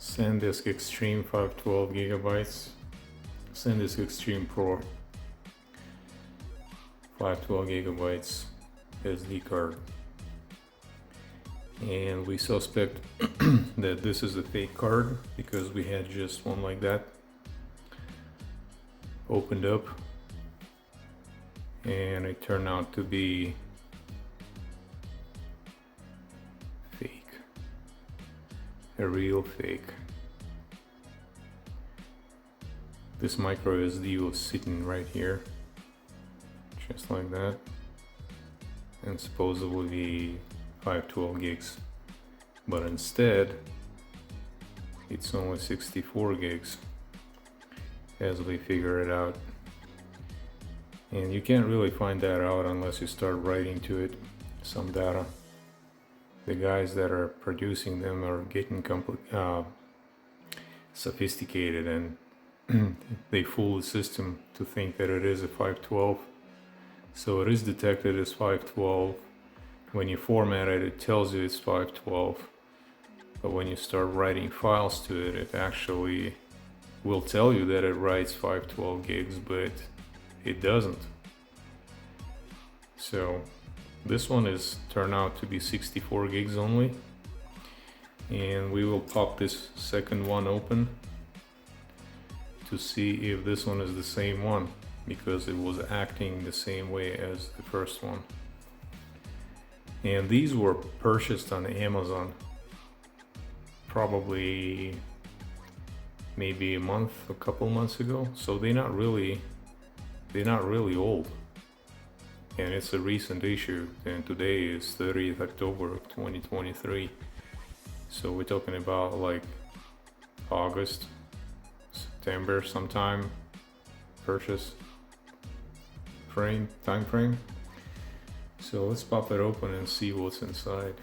SanDisk Extreme 512 gigabytes, SanDisk Extreme Pro 512 gigabytes SD card. And we suspect that this is a fake card because we had just one like that opened up and it turned out to be fake, a real fake. This micro SD was sitting right here, just like that, and supposedly 512 gigs, but instead it's only 64 gigs as we figure it out. And you can't really find that out unless you start writing to it some data. The guys that are producing them are getting sophisticated, and they fool the system to think that it is a 512. So it is detected as 512. When you format it, it tells you it's 512. But when you start writing files to it, it actually will tell you that it writes 512 gigs, but it doesn't. So this one is turned out to be 64 gigs only. And we will pop this second one open to see if this one is the same one, because it was acting the same way as the first one. And these were purchased on Amazon probably maybe a couple months ago, so they're not really old, and it's a recent issue, and today is 30th October of 2023, so we're talking about like August, September sometime purchase time frame. So let's pop it open and see what's inside.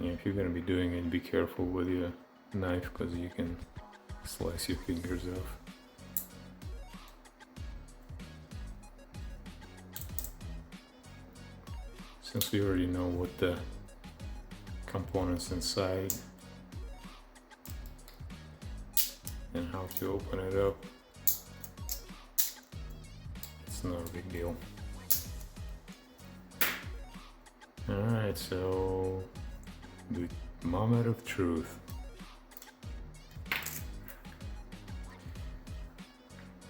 Yeah, if you're gonna be doing it, be careful with your knife, because you can slice your fingers off. Since we already know what the components inside and how to open it up, it's not a big deal. Alright, so the moment of truth.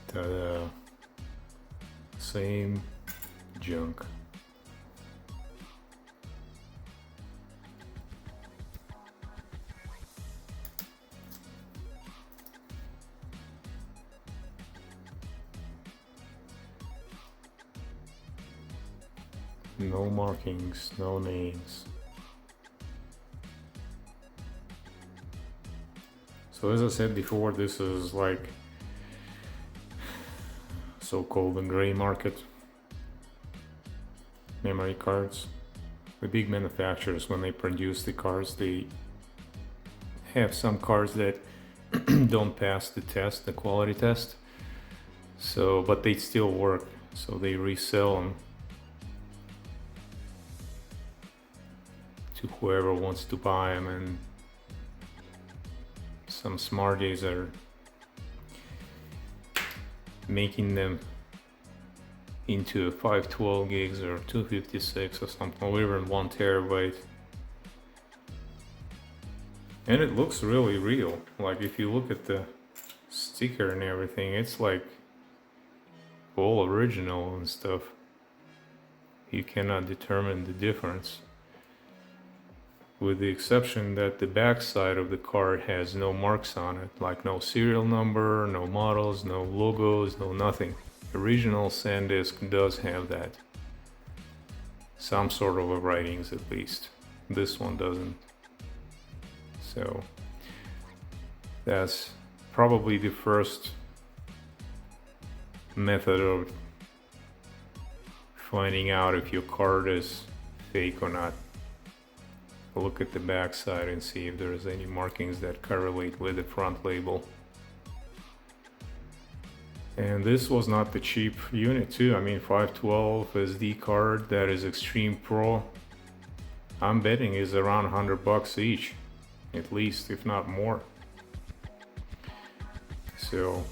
Ta-da. Same junk. No markings, no names. So as I said before, this is like so-called the gray market memory cards. The big manufacturers, when they produce the cards, they have some cards that don't pass the test, the quality test. So, but they still work, so they resell them to whoever wants to buy them, and some smarties are making them into 512 gigs or 256 or something, or even 1 terabyte. And it looks really real. Like if you look at the sticker and everything, it's like all original and stuff. You cannot determine the difference, with the exception that the back side of the card has no marks on it, like no serial number, no models, no logos, no nothing. The original SanDisk does have that. Some sort of writings at least. This one doesn't. So that's probably the first method of finding out if your card is fake or not. Look at the back side and see if there's any markings that correlate with the front label. And this was not the cheap unit too. I mean, 512 SD card that is Extreme Pro, I'm betting is around $100 each, at least, if not more. So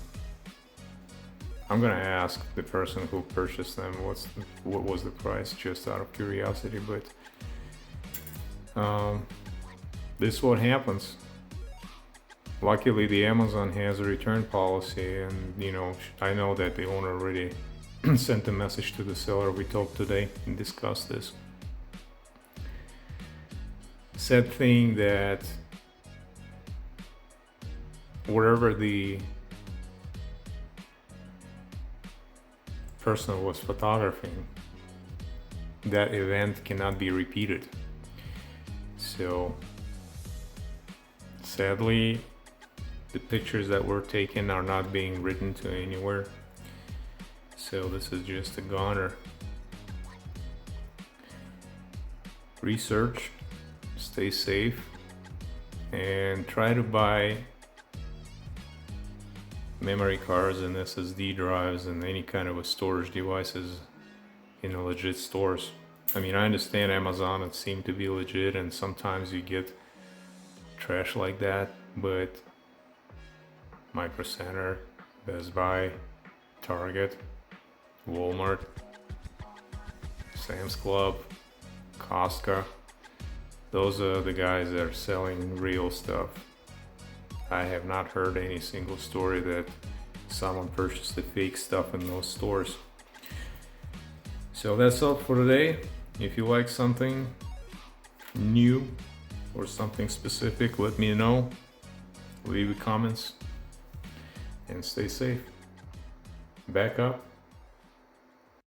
I'm gonna ask the person who purchased them what was the price, just out of curiosity. But this is what happens. Luckily, the Amazon has a return policy, and you know, I know that the owner already sent a message to the seller. We talked today and discussed this. Sad thing that wherever the person was photographing, that event cannot be repeated. So sadly, the pictures that were taken are not being written to anywhere. So this is just a goner. Research, stay safe, and try to buy memory cards and SSD drives and any kind of a storage devices in a legit stores. I mean, I understand Amazon, it seemed to be legit, and sometimes you get trash like that, but Micro Center, Best Buy, Target, Walmart, Sam's Club, Costco, those are the guys that are selling real stuff. I have not heard any single story that someone purchased the fake stuff in those stores. So that's all for today. If you like something new or something specific, let me know. Leave comments and stay safe. Back up.